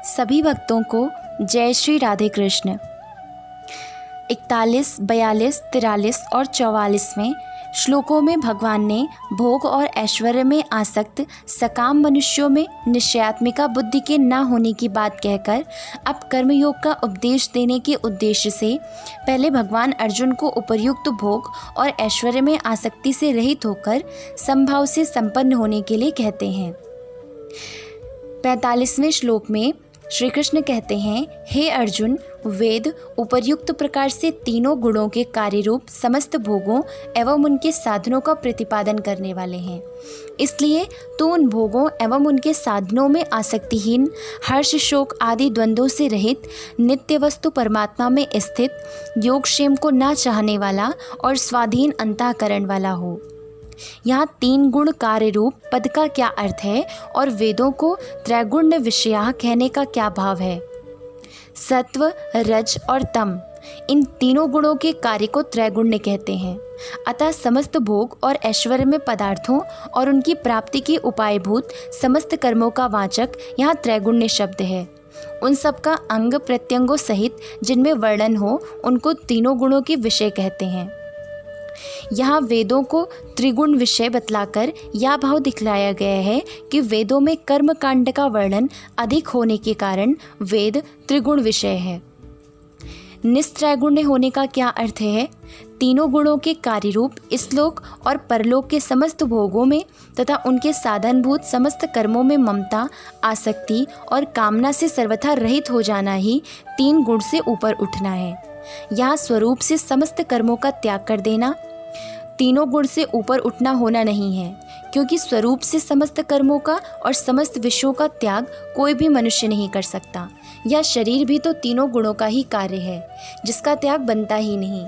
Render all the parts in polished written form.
सभी भक्तों को जय श्री राधे कृष्ण। 41, 42, 43 और 44वें श्लोकों में भगवान ने भोग और ऐश्वर्य में आसक्त सकाम मनुष्यों में निश्चयात्मिका बुद्धि के न होने की बात कहकर अब कर्मयोग का उपदेश देने के उद्देश्य से पहले भगवान अर्जुन को उपर्युक्त भोग और ऐश्वर्य में आसक्ति से रहित होकर समभाव से संपन्न होने के लिए कहते हैं। 45वें श्लोक में श्री कृष्ण कहते हैं, हे अर्जुन, वेद उपर्युक्त प्रकार से तीनों गुणों के कार्य रूप समस्त भोगों एवं उनके साधनों का प्रतिपादन करने वाले हैं। इसलिए तो उन भोगों एवं उनके साधनों में आसक्तिहीन, हर्ष शोक आदि द्वंद्वों से रहित, नित्य वस्तु परमात्मा में स्थित, योगक्षेम को न चाहने वाला और स्वाधीन अंतःकरण वाला हो। यहाँ 3 गुण कार्य रूप पद का क्या अर्थ है और वेदों को त्रैगुण्य विषया कहने का क्या भाव है। सत्व, रज और तम, इन तीनों गुणों के कार्य को त्रैगुण्य कहते हैं। अतः समस्त भोग और ऐश्वर्य में पदार्थों और उनकी प्राप्ति के उपायभूत समस्त कर्मों का वाचक यहाँ त्रैगुण्य शब्द है। उन सब का अंग प्रत्यंगों सहित जिनमें वर्णन हो उनको तीनों गुणों के विषय कहते हैं। यहाँ वेदों को त्रिगुण विषय बतलाकर यह भाव दिखलाया गया है कि वेदों में कर्म कांड का वर्णन अधिक होने के कारण वेद त्रिगुण विषय है। निस्त्रैगुण्य होने का क्या अर्थ है। तीनों गुणों के कार्य रूप इस लोक और परलोक के समस्त भोगों में तथा उनके साधनभूत समस्त कर्मों में ममता, आसक्ति और कामना से सर्वथा रहित हो जाना ही 3 गुण से ऊपर उठना है। यहाँ स्वरूप से समस्त कर्मों का त्याग कर देना तीनों गुण से ऊपर उठना होना नहीं है, क्योंकि स्वरूप से समस्त कर्मों का और समस्त विषयों का त्याग कोई भी मनुष्य नहीं कर सकता। यह शरीर भी तो तीनों गुणों का ही कार्य है, जिसका त्याग बनता ही नहीं।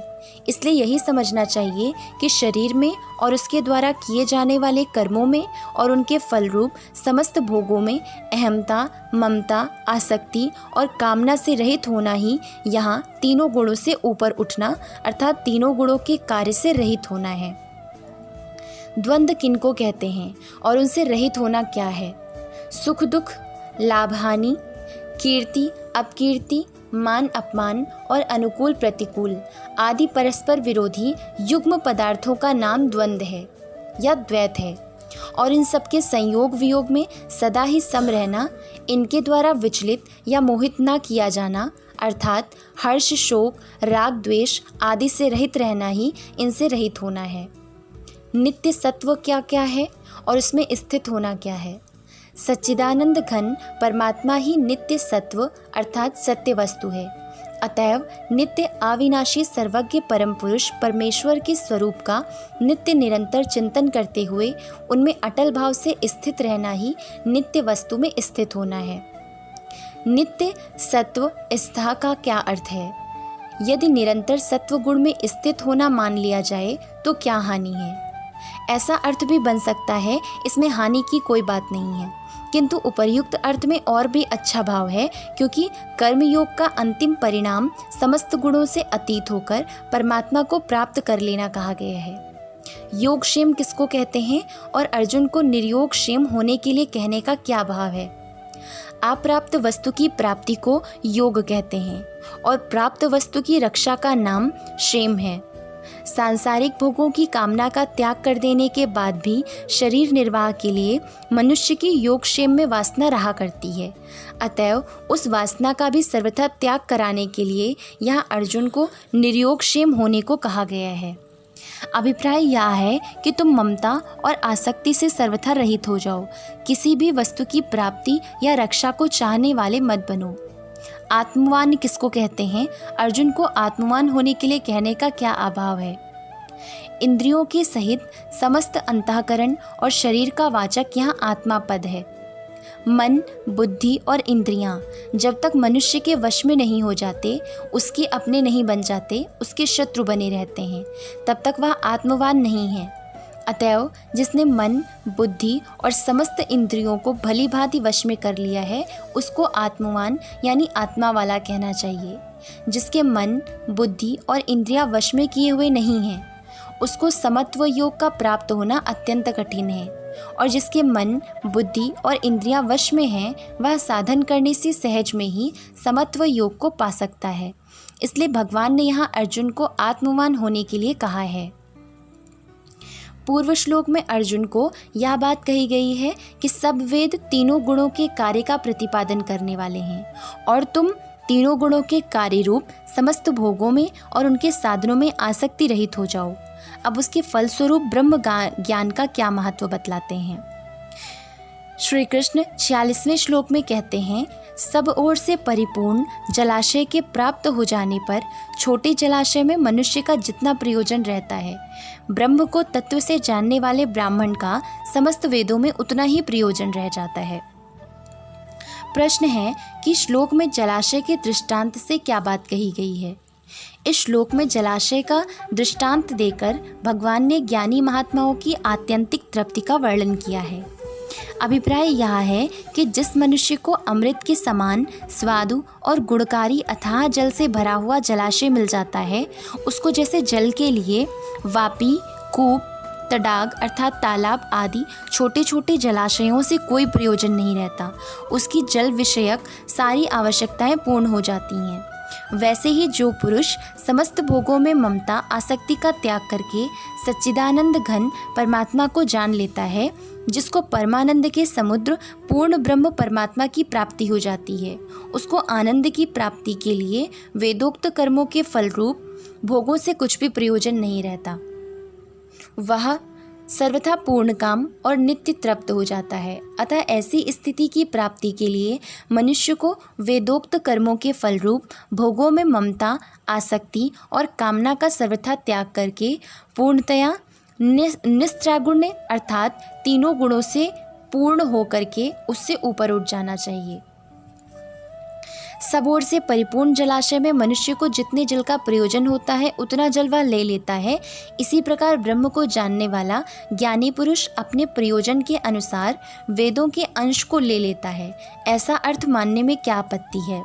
इसलिए यही समझना चाहिए कि शरीर में और उसके द्वारा किए जाने वाले कर्मों में और उनके फल रूप समस्त भोगों में अहमता, ममता, आसक्ति और कामना से रहित होना ही यहाँ तीनों गुणों से ऊपर उठना अर्थात तीनों गुणों के कार्य से रहित होना है। द्वंद्व किनको कहते हैं और उनसे रहित होना क्या है। सुख दुख, लाभ हानि, कीर्ति अपकीर्ति, मान अपमान और अनुकूल प्रतिकूल आदि परस्पर विरोधी युग्म पदार्थों का नाम द्वंद्व है या द्वैत है। और इन सबके संयोग वियोग में सदा ही सम रहना, इनके द्वारा विचलित या मोहित ना किया जाना अर्थात हर्ष शोक राग द्वेष आदि से रहित रहना ही इनसे रहित होना है। नित्य सत्व क्या क्या है और उसमें स्थित होना क्या है। सच्चिदानंद घन परमात्मा ही नित्य सत्व अर्थात सत्य वस्तु है। अतएव नित्य अविनाशी सर्वज्ञ परम पुरुष परमेश्वर के स्वरूप का नित्य निरंतर चिंतन करते हुए उनमें अटल भाव से स्थित रहना ही नित्य वस्तु में स्थित होना है। नित्य सत्व स्था का क्या अर्थ है। यदि निरंतर सत्व गुण में स्थित होना मान लिया जाए तो क्या हानि है। ऐसा अर्थ भी बन सकता है, इसमें हानि की कोई बात नहीं है, किंतु उपर्युक्त अर्थ में और भी अच्छा भाव है, क्योंकि कर्मयोग का अंतिम परिणाम समस्त गुणों से अतीत होकर परमात्मा को प्राप्त कर लेना कहा गया है। योगक्षेम किसको कहते हैं और अर्जुन को निर्योगक्षेम होने के लिए कहने का क्या भाव है। अप्राप्त वस्तु की प्राप्ति को योग कहते हैं और प्राप्त वस्तु की रक्षा का नाम क्षेम है। सांसारिक भोगों की कामना का त्याग कर देने के बाद भी शरीर निर्वाह के लिए मनुष्य की योगक्षेम में वासना रहा करती है। अतएव उस वासना का भी सर्वथा त्याग कराने के लिए यहाँ अर्जुन को निर्योगक्षेम होने को कहा गया है। अभिप्राय यह है कि तुम ममता और आसक्ति से सर्वथा रहित हो जाओ, किसी भी वस्तु की प्राप्ति या रक्षा को चाहने वाले मत बनो। आत्मवान किसको कहते हैं। अर्जुन को आत्मवान होने के लिए कहने का क्या अभाव है। इंद्रियों के सहित समस्त अंतःकरण और शरीर का वाचक यहाँ आत्मा पद है। मन, बुद्धि और इंद्रियां जब तक मनुष्य के वश में नहीं हो जाते, उसके अपने नहीं बन जाते, उसके शत्रु बने रहते हैं, तब तक वह आत्मवान नहीं है। अतएव जिसने मन, बुद्धि और समस्त इंद्रियों को भली भांति वश में कर लिया है, उसको आत्मवान यानी आत्मा वाला कहना चाहिए। जिसके मन, बुद्धि और इंद्रियां वश में किए हुए नहीं हैं, उसको समत्व योग का प्राप्त होना अत्यंत कठिन है। और जिसके मन, बुद्धि और इंद्रियां वश में हैं, वह साधन करने से सहज में ही समत्व योग को पा सकता है। इसलिए भगवान ने यहाँ अर्जुन को आत्मवान होने के लिए कहा है। पूर्व श्लोक में अर्जुन को यह बात कही गई है कि सब वेद तीनों गुणों के कार्य का प्रतिपादन करने वाले हैं और तुम तीनों गुणों के कार्य रूप समस्त भोगों में और उनके साधनों में आसक्ति रहित हो जाओ। अब उसके फलस्वरूप ब्रह्म ज्ञान का क्या महत्व बतलाते हैं। श्री कृष्ण 46वें श्लोक में कहते हैं, सब ओर से परिपूर्ण जलाशय के प्राप्त हो जाने पर छोटे जलाशय में मनुष्य का जितना प्रयोजन रहता है, ब्रह्म को तत्व से जानने वाले ब्राह्मण का समस्त वेदों में उतना ही प्रयोजन रह जाता है। प्रश्न है कि श्लोक में जलाशय के दृष्टांत से क्या बात कही गई है। इस श्लोक में जलाशय का दृष्टांत देकर भगवान ने ज्ञानी महात्माओं की आत्यंतिक तृप्ति का वर्णन किया है। अभिप्राय यह है कि जिस मनुष्य को अमृत के समान स्वादु और गुणकारी अथाह जल से भरा हुआ जलाशय मिल जाता है, उसको जैसे जल के लिए वापी, कूप, तडाग अर्थात तालाब आदि छोटे छोटे जलाशयों से कोई प्रयोजन नहीं रहता, उसकी जल विषयक सारी आवश्यकताएं पूर्ण हो जाती हैं। वैसे ही जो पुरुष समस्त भोगों में ममता आसक्ति का त्याग करके सच्चिदानंद घन परमात्मा को जान लेता है, जिसको परमानंद के समुद्र पूर्ण ब्रह्म परमात्मा की प्राप्ति हो जाती है, उसको आनंद की प्राप्ति के लिए वेदोक्त कर्मों के फल रूप भोगों से कुछ भी प्रयोजन नहीं रहता। वह सर्वथा पूर्ण काम और नित्य तृप्त हो जाता है। अतः ऐसी स्थिति की प्राप्ति के लिए मनुष्य को वेदोक्त कर्मों के फल रूप भोगों में ममता, आसक्ति और कामना का सर्वथा त्याग करके पूर्णतया निस्त्रागुण्य अर्थात तीनों गुणों से पूर्ण होकर के उससे ऊपर उठ जाना चाहिए। सब ओर से परिपूर्ण जलाशय में मनुष्य को जितने जल का प्रयोजन होता है उतना जल वह ले लेता है। इसी प्रकार ब्रह्म को जानने वाला ज्ञानी पुरुष अपने प्रयोजन के अनुसार वेदों के अंश को ले लेता है। ऐसा अर्थ मानने में क्या आपत्ति है।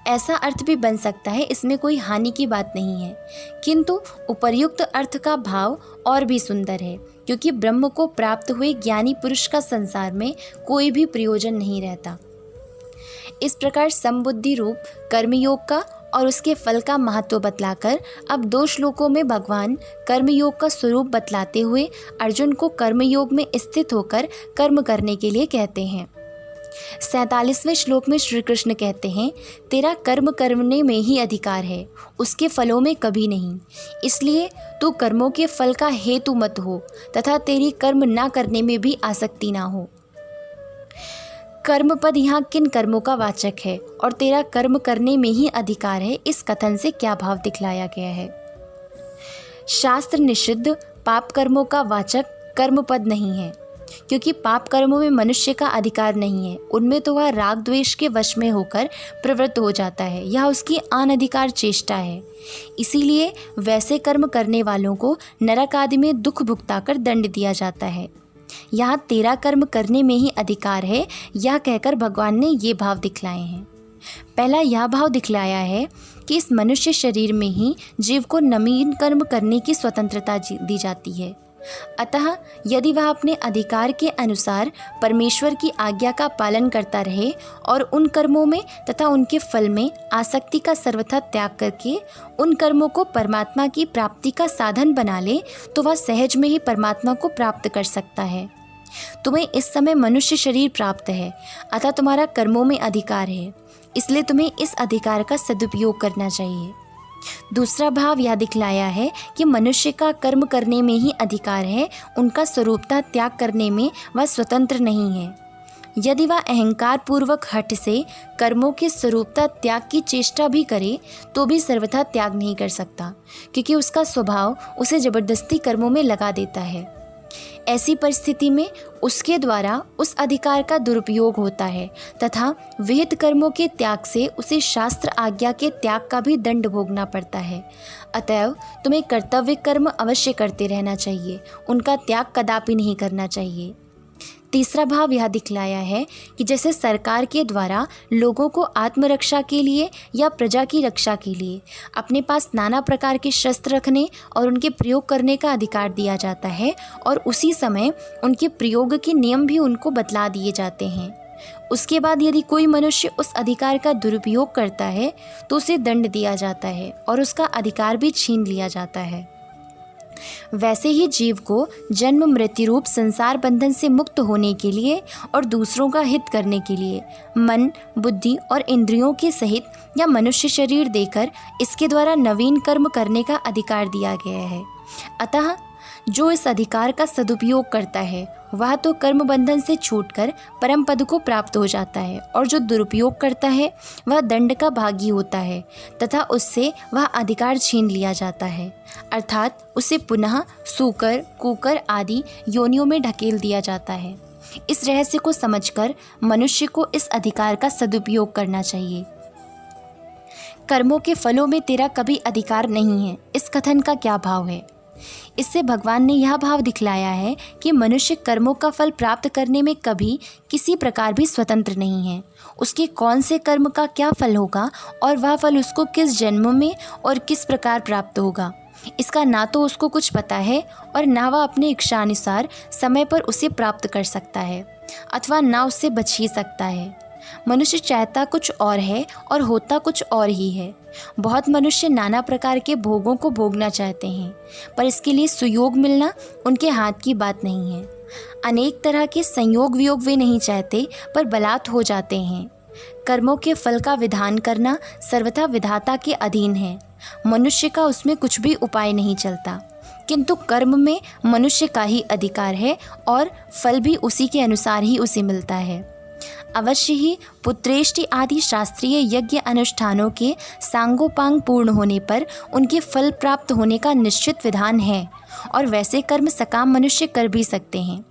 ऐसा अर्थ भी बन सकता है, इसमें कोई हानि की बात नहीं है, किंतु उपर्युक्त अर्थ का भाव और भी सुंदर है, क्योंकि ब्रह्म को प्राप्त हुए ज्ञानी पुरुष का संसार में कोई भी प्रयोजन नहीं रहता। इस प्रकार समबुद्धि रूप कर्मयोग का और उसके फल का महत्व बतलाकर अब 2 श्लोकों में भगवान कर्मयोग का स्वरूप बतलाते हुए अर्जुन को कर्मयोग में स्थित होकर कर्म करने के लिए कहते हैं। 47वें श्लोक में श्री कृष्ण कहते हैं, तेरा कर्म करने में ही अधिकार है, उसके फलों में कभी नहीं। इसलिए तू कर्मों के फल का हेतु मत हो तथा तेरी कर्म ना करने में भी आसक्ति ना हो। कर्म पद यहाँ किन कर्मों का वाचक है और तेरा कर्म करने में ही अधिकार है, इस कथन से क्या भाव दिखलाया गया है। शास्त्र निषिद्ध पाप कर्मों का वाचक कर्म पद नहीं है, क्योंकि पाप कर्मों में मनुष्य का अधिकार नहीं है। उनमें तो वह राग द्वेष के वश में होकर प्रवृत्त हो जाता है, यह उसकी अनधिकार चेष्टा है। इसीलिए वैसे कर्म करने वालों को नरक आदि में दुख भुगताकर दंड दिया जाता है। यहाँ तेरा कर्म करने में ही अधिकार है, यह कहकर भगवान ने ये भाव दिखलाए हैं। पहला यह भाव दिखलाया है कि इस मनुष्य शरीर में ही जीव को नवीन कर्म करने की स्वतंत्रता दी जाती है। अतः यदि वह अपने अधिकार के अनुसार परमेश्वर की आज्ञा का पालन करता रहे और उन कर्मों में तथा उनके फल में आसक्ति का सर्वथा त्याग करके उन कर्मों को परमात्मा की प्राप्ति का साधन बना ले, तो वह सहज में ही परमात्मा को प्राप्त कर सकता है। तुम्हें इस समय मनुष्य शरीर प्राप्त है, अतः तुम्हारा कर्मों में अधिकार है, इसलिए तुम्हें इस अधिकार का सदुपयोग करना चाहिए। दूसरा भाव यह दिखलाया है कि मनुष्य का कर्म करने में ही अधिकार है, उनका स्वरूपता त्याग करने में वह स्वतंत्र नहीं है। यदि वह अहंकार पूर्वक हठ से कर्मों के स्वरूपता त्याग की चेष्टा भी करे तो भी सर्वथा त्याग नहीं कर सकता, क्योंकि उसका स्वभाव उसे जबरदस्ती कर्मों में लगा देता है। ऐसी परिस्थिति में उसके द्वारा उस अधिकार का दुरुपयोग होता है तथा विहित कर्मों के त्याग से उसे शास्त्र आज्ञा के त्याग का भी दंड भोगना पड़ता है। अतएव तुम्हें कर्तव्य कर्म अवश्य करते रहना चाहिए, उनका त्याग कदापि नहीं करना चाहिए। तीसरा भाव यह दिखलाया है कि जैसे सरकार के द्वारा लोगों को आत्मरक्षा के लिए या प्रजा की रक्षा के लिए अपने पास नाना प्रकार के शस्त्र रखने और उनके प्रयोग करने का अधिकार दिया जाता है, और उसी समय उनके प्रयोग के नियम भी उनको बतला दिए जाते हैं। उसके बाद यदि कोई मनुष्य उस अधिकार का दुरुपयोग करता है तो उसे दंड दिया जाता है और उसका अधिकार भी छीन लिया जाता है। वैसे ही जीव को जन्म मृत्यु रूप संसार बंधन से मुक्त होने के लिए और दूसरों का हित करने के लिए मन, बुद्धि और इंद्रियों के सहित या मनुष्य शरीर देकर इसके द्वारा नवीन कर्म करने का अधिकार दिया गया है। अतः जो इस अधिकार का सदुपयोग करता है वह तो कर्म बंधन से छूटकर परम पद को प्राप्त हो जाता है, और जो दुरुपयोग करता है वह दंड का भागी होता है तथा उससे वह अधिकार छीन लिया जाता है, अर्थात उसे पुनः सूकर, कुकर आदि योनियों में ढकेल दिया जाता है। इस रहस्य को समझकर मनुष्य को इस अधिकार का सदुपयोग करना चाहिए। कर्मों के फलों में तेरा कभी अधिकार नहीं है, इस कथन का क्या भाव है? इससे भगवान ने यह भाव दिखलाया है कि मनुष्य कर्मों का फल प्राप्त करने में कभी किसी प्रकार भी स्वतंत्र नहीं है। उसके कौन से कर्म का क्या फल होगा और वह फल उसको किस जन्म में और किस प्रकार प्राप्त होगा, इसका ना तो उसको कुछ पता है और ना वह अपने इच्छानुसार समय पर उसे प्राप्त कर सकता है अथवा ना उससे बच ही सकता है। मनुष्य चाहता कुछ और है और होता कुछ और ही है। बहुत मनुष्य नाना प्रकार के भोगों को भोगना चाहते हैं, पर इसके लिए सुयोग मिलना उनके हाथ की बात नहीं है। अनेक तरह के संयोग वियोग वे नहीं चाहते, पर बलात् हो जाते हैं। कर्मों के फल का विधान करना सर्वथा विधाता के अधीन है। मनुष्य का उसमें कुछ भी उपाय नहीं चलता, किंतु कर्म में मनुष्य का ही अधिकार है और फल भी उसी के अनुसार ही उसे मिलता है। अवश्य ही पुत्रेष्टि आदि शास्त्रीय यज्ञ अनुष्ठानों के सांगोपांग पूर्ण होने पर उनके फल प्राप्त होने का निश्चित विधान है, और वैसे कर्म सकाम मनुष्य कर भी सकते हैं,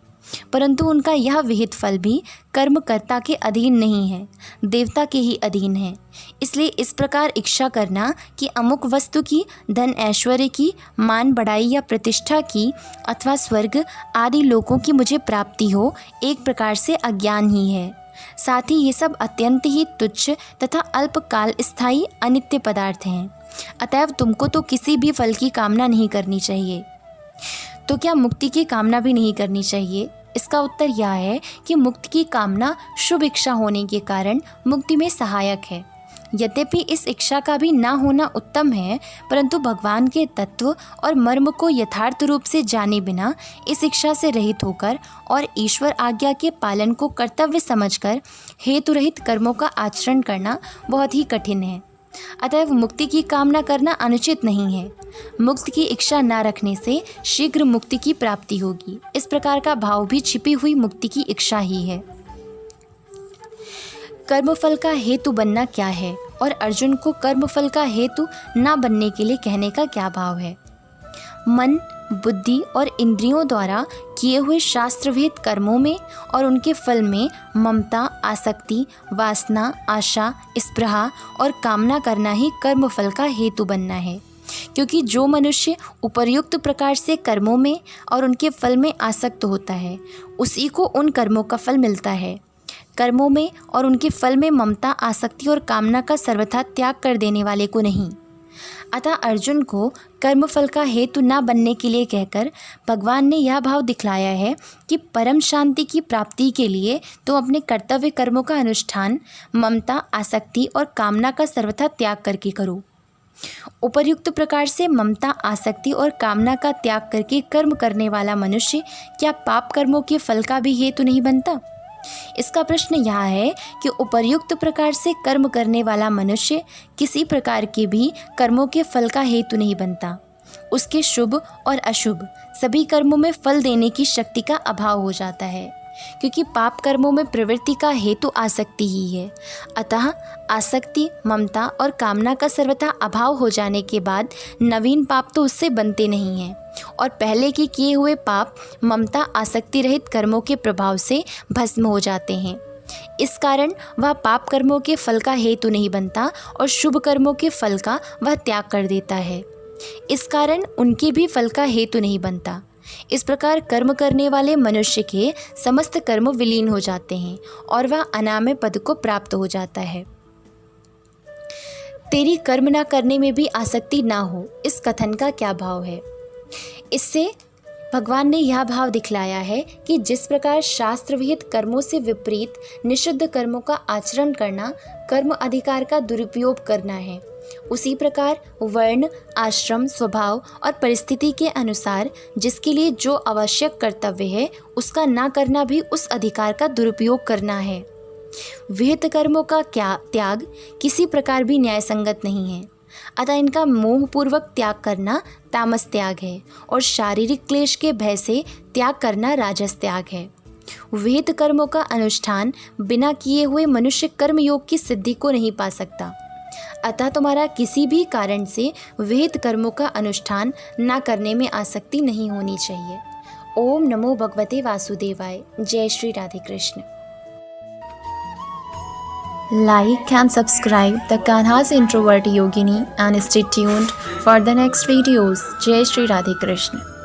परंतु उनका यह विहित फल भी कर्मकर्ता के अधीन नहीं है, देवता के ही अधीन है। इसलिए इस प्रकार इच्छा करना कि अमुक वस्तु की, धन ऐश्वर्य की, मान बढ़ाई या प्रतिष्ठा की अथवा स्वर्ग आदि लोकों की मुझे प्राप्ति हो, एक प्रकार से अज्ञान ही है। साथ ही ये सब अत्यंत ही तुच्छ तथा अल्पकाल स्थायी अनित्य पदार्थ हैं। अतएव तुमको तो किसी भी फल की कामना नहीं करनी चाहिए। तो क्या मुक्ति की कामना भी नहीं करनी चाहिए? इसका उत्तर यह है कि मुक्ति की कामना शुभ इच्छा होने के कारण मुक्ति में सहायक है। यद्यपि इस इच्छा का भी ना होना उत्तम है, परंतु भगवान के तत्व और मर्म को यथार्थ रूप से जाने बिना इस इच्छा से रहित होकर और ईश्वर आज्ञा के पालन को कर्तव्य समझकर हेतु रहित कर्मों का आचरण करना बहुत ही कठिन है। अतएव मुक्ति की कामना करना अनुचित नहीं है। मुक्ति की इच्छा न रखने से शीघ्र मुक्ति की प्राप्ति होगी। इस प्रकार का भाव भी छिपी हुई मुक्ति की इच्छा ही है। कर्मफल का हेतु बनना क्या है और अर्जुन को कर्मफल का हेतु न बनने के लिए कहने का क्या भाव है? मन, बुद्धि और इंद्रियों द्वारा किए हुए शास्त्रविहित कर्मों में और उनके फल में ममता, आसक्ति, वासना, आशा, स्पृहा और कामना करना ही कर्मफल का हेतु बनना है। क्योंकि जो मनुष्य उपर्युक्त प्रकार से कर्मों में और उनके फल में आसक्त होता है, उसी को उन कर्मों का फल मिलता है। कर्मों में और उनके फल में ममता, आसक्ति और कामना का सर्वथा त्याग कर देने वाले को नहीं। अतः अर्जुन को कर्मफल का हेतु न बनने के लिए कहकर भगवान ने यह भाव दिखलाया है कि परम शांति की प्राप्ति के लिए तुम अपने कर्तव्य कर्मों का अनुष्ठान ममता, आसक्ति और कामना का सर्वथा त्याग करके करो। उपर्युक्त प्रकार से ममता, आसक्ति और कामना का त्याग करके कर्म करने वाला मनुष्य क्या पाप कर्मों के फल का भी हेतु नहीं बनता? इसका प्रश्न यह है कि उपर्युक्त प्रकार से कर्म करने वाला मनुष्य किसी प्रकार के भी कर्मों के फल का हेतु नहीं बनता। उसके शुभ और अशुभ सभी कर्मों में फल देने की शक्ति का अभाव हो जाता है, क्योंकि पाप कर्मों में प्रवृत्ति का हेतु आसक्ति ही है। अतः आसक्ति, ममता और कामना का सर्वथा अभाव हो जाने के बाद नवीन पाप तो उससे बनते नहीं हैं, और पहले के किए हुए पाप ममता, आसक्ति रहित कर्मों के प्रभाव से भस्म हो जाते हैं। इस कारण वह पाप कर्मों के फल का हेतु नहीं बनता और शुभ कर्मों के फल का वह त्याग कर देता है। इस कारण उनके भी फल का हेतु नहीं बनता। इस प्रकार कर्म करने वाले मनुष्य के समस्त कर्म विलीन हो जाते हैं और वह अनामय पद को प्राप्त हो जाता है। तेरी कर्म ना करने में भी आसक्ति ना हो, इस कथन का क्या भाव है? इससे भगवान ने यह भाव दिखलाया है कि जिस प्रकार शास्त्र विहित कर्मों से विपरीत निषिद्ध कर्मों का आचरण करना कर्म अधिकार का दुरुपयोग करना है, उसी प्रकार वर्ण, आश्रम, स्वभाव और परिस्थिति के अनुसार जिसके लिए जो आवश्यक कर्तव्य है उसका ना करना भी उस अधिकार का दुरुपयोग करना है। विहित कर्मों का त्याग किसी प्रकार भी न्यायसंगत नहीं है, अतः इनका मोहपूर्वक त्याग करना तामस त्याग है और शारीरिक क्लेश के भय से त्याग करना राजस त्याग है। विहित कर्मों का अनुष्ठान बिना किए हुए मनुष्य कर्म योग की सिद्धि को नहीं पा सकता, अतः तुम्हारा किसी भी कारण से विहित कर्मों का अनुष्ठान न करने में आसक्ति नहीं होनी चाहिए। ओम नमो भगवते वासुदेवाय। जय Shri Radhe Krishna. Like and subscribe the Kanha's Introvert Yogini and stay tuned for the next videos. Jai Shri Radhe Krishna.